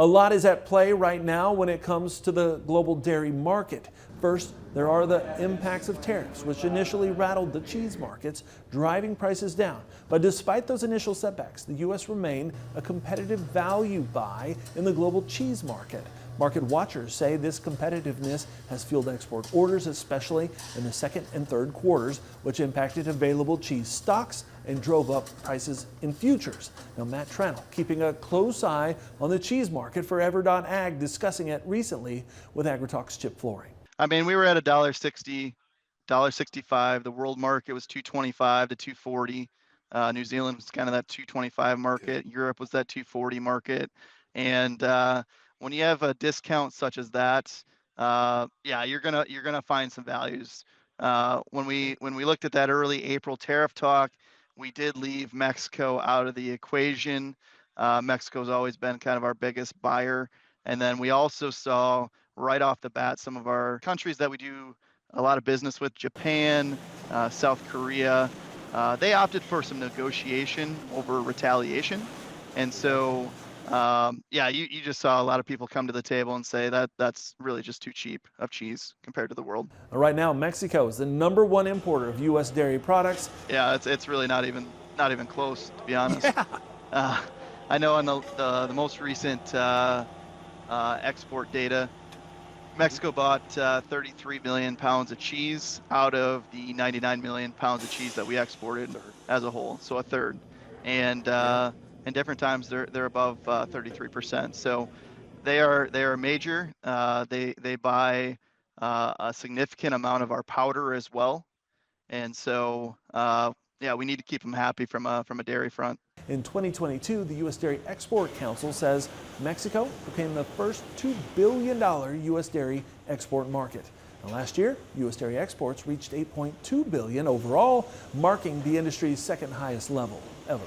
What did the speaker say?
A lot is at play right now when it comes to the global dairy market. First, there are the impacts of tariffs, which initially rattled the cheese markets, driving prices down. But despite those initial setbacks, the U.S. remained a competitive value buy in the global cheese market. Market watchers say this competitiveness has fueled export orders, especially in the second and third quarters, which impacted available cheese stocks and drove up prices in futures. Now, Matt Tranel keeping a close eye on the cheese market for Ever.Ag, discussing it recently with AgriTalk's Chip Flory. I mean, we were at $1.60, $1.65. The world market was $2.25 to $2.40. New Zealand was kind of that $2.25 market. Europe was that $2.40 market. And when you have a discount such as that, yeah, you're gonna find some values. When we looked at that early April tariff talk, we did leave Mexico out of the equation. Mexico's always been kind of our biggest buyer. And then we also saw right off the bat some of our countries that we do a lot of business with, Japan, South Korea, they opted for some negotiation over retaliation. And so, yeah, you just saw a lot of people come to the table and say that that's really just too cheap of cheese compared to the world. Right now, Mexico is the #1 importer of U.S. dairy products. Yeah, it's really not even close, to be honest. Yeah. I know on the most recent export data, Mexico bought 33 million pounds of cheese out of the 99 million pounds of cheese that we exported as a whole, so a third. And in different times, they're above 33%. So they are major. They buy a significant amount of our powder as well, and so yeah, we need to keep them happy from a dairy front. In 2022, the U.S. Dairy Export Council says Mexico became the first $2 billion U.S. dairy export market. Now, last year, U.S. dairy exports reached $8.2 billion overall, marking the industry's second highest level ever.